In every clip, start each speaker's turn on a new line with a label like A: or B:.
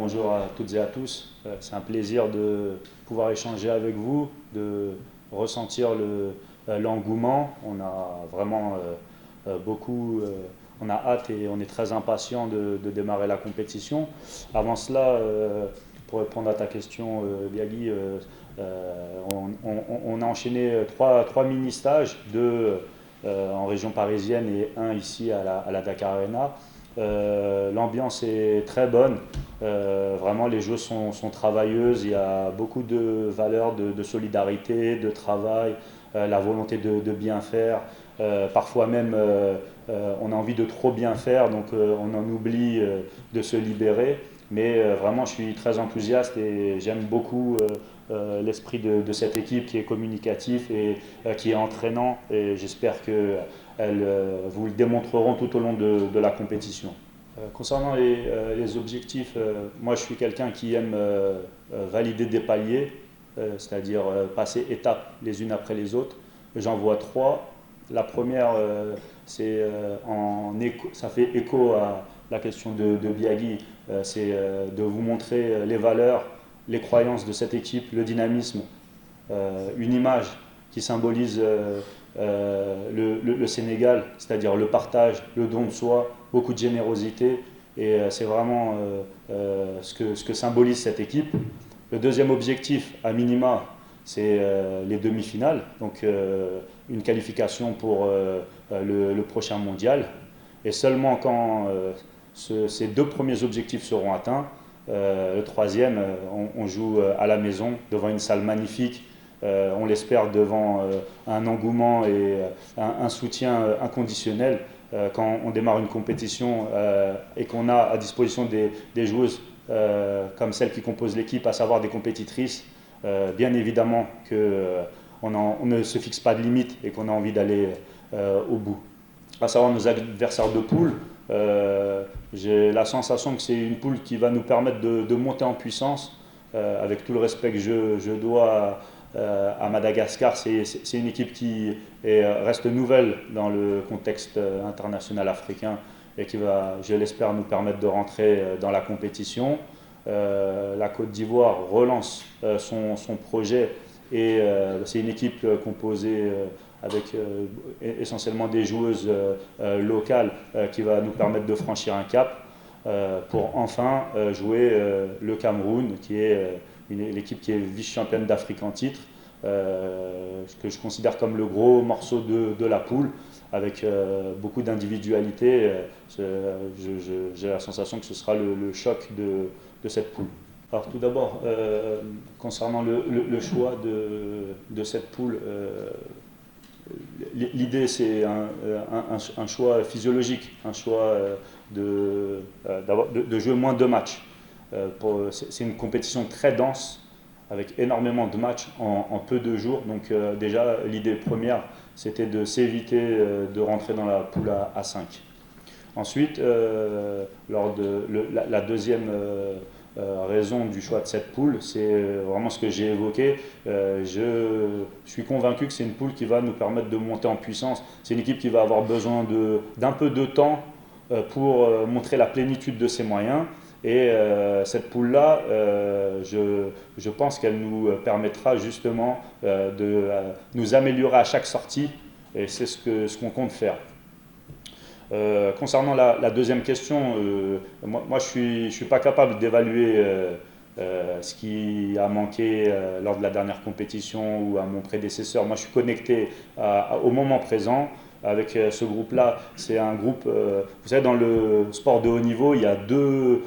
A: bonjour à toutes et à tous. C'est un plaisir de pouvoir échanger avec vous, de ressentir l'engouement. On a vraiment on a hâte et on est très impatient de démarrer la compétition. Avant cela, pour répondre à ta question, Biagui, on a enchaîné trois mini-stages, deux en région parisienne et un ici à la Dakar Arena. L'ambiance est très bonne. Vraiment, les jeux sont travailleuses. Il y a beaucoup de valeurs de solidarité, de travail, la volonté de bien faire. Parfois même, on a envie de trop bien faire, donc on en oublie de se libérer. Mais vraiment, je suis très enthousiaste et j'aime beaucoup l'esprit de cette équipe qui est communicatif et qui est entraînant. Et j'espère que vous le démontreront tout au long de la compétition. Concernant les objectifs, moi je suis quelqu'un qui aime valider des paliers, c'est-à-dire passer étapes les unes après les autres. J'en vois trois. La première, ça fait écho à la question de Biagui, c'est de vous montrer les valeurs, les croyances de cette équipe, le dynamisme, une image qui symbolise le Sénégal, c'est-à-dire le partage, le don de soi, beaucoup de générosité. Et c'est vraiment ce que symbolise cette équipe. Le deuxième objectif, à minima, c'est les demi-finales, donc une qualification pour le prochain mondial. Et seulement quand ces deux premiers objectifs seront atteints, le troisième, on joue à la maison devant une salle magnifique. On l'espère devant un engouement et un soutien inconditionnel. Quand on démarre une compétition et qu'on a à disposition des joueuses comme celles qui composent l'équipe, à savoir des compétitrices, bien évidemment qu'on ne se fixe pas de limite et qu'on a envie d'aller au bout. À savoir nos adversaires de poule, j'ai la sensation que c'est une poule qui va nous permettre de monter en puissance, avec tout le respect que je dois à Madagascar. C'est une équipe qui reste nouvelle dans le contexte international africain et qui va, je l'espère, nous permettre de rentrer dans la compétition. La Côte d'Ivoire relance son projet et c'est une équipe composée avec essentiellement des joueuses locales qui va nous permettre de franchir un cap pour enfin jouer le Cameroun, qui est l'équipe qui est vice-championne d'Afrique en titre, que je considère comme le gros morceau de la poule, avec beaucoup d'individualité. J'ai la sensation que ce sera le choc de cette poule. Alors tout d'abord, concernant le choix de cette poule, l'idée c'est un choix physiologique, un choix de jouer moins de matchs. C'est une compétition très dense, avec énormément de matchs en peu de jours. Donc déjà, l'idée première, c'était de s'éviter de rentrer dans la poule à 5. Ensuite, lors de la deuxième raison du choix de cette poule, c'est vraiment ce que j'ai évoqué. Je suis convaincu que c'est une poule qui va nous permettre de monter en puissance. C'est une équipe qui va avoir besoin d'un peu de temps pour montrer la plénitude de ses moyens. Et cette poule-là, je pense qu'elle nous permettra justement de nous améliorer à chaque sortie. Et c'est ce qu'on compte faire. Concernant la deuxième question, moi je suis pas capable d'évaluer ce qui a manqué lors de la dernière compétition ou à mon prédécesseur. Moi je suis connecté au moment présent avec ce groupe-là. C'est un groupe, vous savez, dans le sport de haut niveau, il y a deux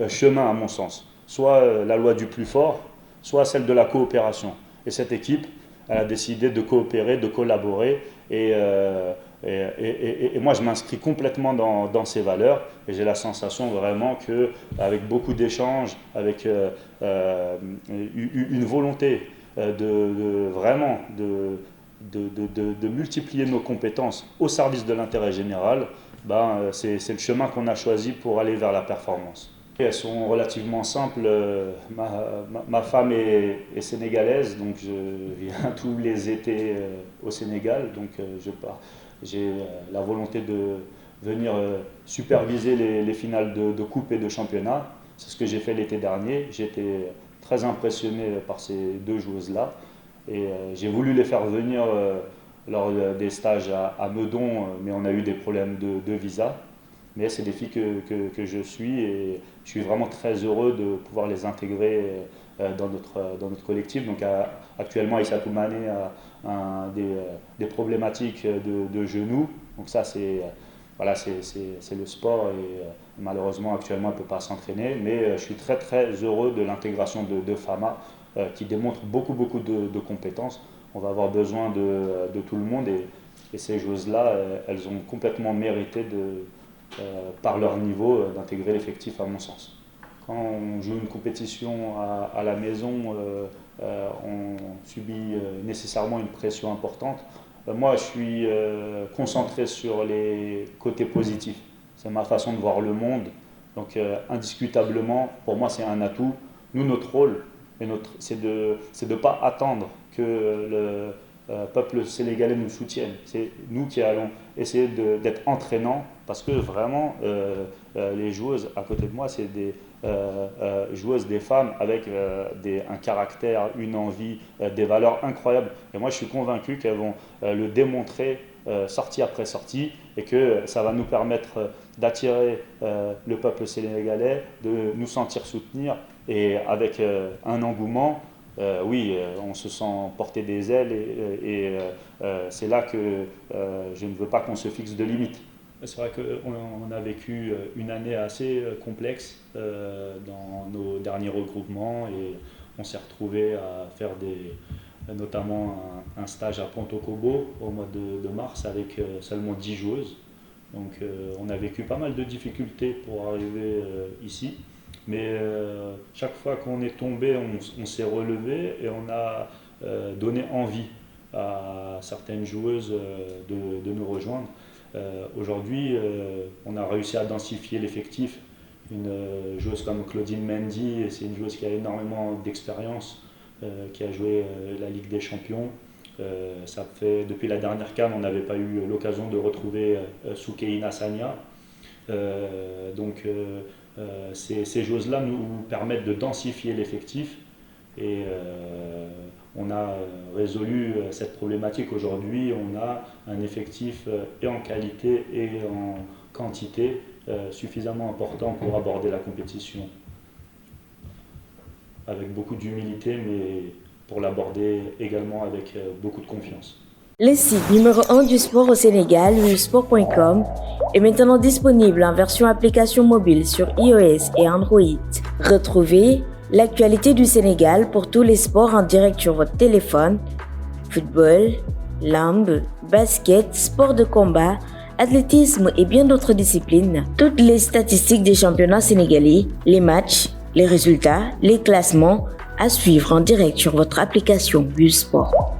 A: chemins à mon sens. Soit la loi du plus fort, soit celle de la coopération. Et cette équipe, elle a décidé de coopérer, de collaborer et moi, je m'inscris complètement dans ces valeurs et j'ai la sensation vraiment qu'avec beaucoup d'échanges, avec une volonté vraiment de multiplier nos compétences au service de l'intérêt général, c'est le chemin qu'on a choisi pour aller vers la performance. Elles sont relativement simples. Ma femme est sénégalaise, donc je viens tous les étés au Sénégal, donc j'ai la volonté de venir superviser les finales de coupe et de championnat. C'est ce que j'ai fait l'été dernier. J'étais très impressionné par ces deux joueuses-là. Et j'ai voulu les faire venir lors des stages à Meudon, mais on a eu des problèmes de visa. Mais c'est des filles que je suis et je suis vraiment très heureux de pouvoir les intégrer dans notre collectif. Donc actuellement, Aïssa Toumane a des problématiques de genoux. Donc ça, c'est le sport et malheureusement, actuellement, elle ne peut pas s'entraîner. Mais je suis très très heureux de l'intégration de Fama qui démontre beaucoup de compétences. On va avoir besoin de tout le monde et ces joueuses-là, elles ont complètement mérité par leur niveau d'intégrer l'effectif à mon sens. Quand on joue une compétition à la maison, on subit nécessairement une pression importante. Moi, je suis concentré sur les côtés positifs. C'est ma façon de voir le monde. Donc, indiscutablement, pour moi, c'est un atout. Nous, notre rôle, c'est de ne pas attendre que le peuple sénégalais nous soutienne. C'est nous qui allons essayer d'être entraînants parce que vraiment, les joueuses à côté de moi, c'est des joueuses, des femmes avec un caractère, une envie, des valeurs incroyables. Et moi, je suis convaincu qu'elles vont le démontrer sortie après sortie et que ça va nous permettre d'attirer le peuple sénégalais, de nous sentir soutenir et avec un engouement. Oui, on se sent porter des ailes et c'est là que je ne veux pas qu'on se fixe de limites. C'est vrai qu'on a vécu une année assez complexe dans nos derniers regroupements et on s'est retrouvé à faire notamment un stage à Pontokobo au mois de mars avec seulement 10 joueuses. Donc on a vécu pas mal de difficultés pour arriver ici. Mais chaque fois qu'on est tombé, on s'est relevé et on a donné envie à certaines joueuses de nous rejoindre. Aujourd'hui, on a réussi à densifier l'effectif. Une joueuse comme Claudine Mendy, c'est une joueuse qui a énormément d'expérience, qui a joué la Ligue des Champions. Ça fait, depuis la dernière CAN, on n'avait pas eu l'occasion de retrouver Soukeina Sagna. Ces choses-là nous permettent de densifier l'effectif et on a résolu cette problématique. Aujourd'hui, on a un effectif et en qualité et en quantité suffisamment important pour aborder la compétition avec beaucoup d'humilité, mais pour l'aborder également avec beaucoup de confiance.
B: Le site numéro 1 du sport au Sénégal, wivsport.com, est maintenant disponible en version application mobile sur iOS et Android. Retrouvez l'actualité du Sénégal pour tous les sports en direct sur votre téléphone. Football, lambe, basket, sport de combat, athlétisme et bien d'autres disciplines. Toutes les statistiques des championnats sénégalais, les matchs, les résultats, les classements à suivre en direct sur votre application WivSport.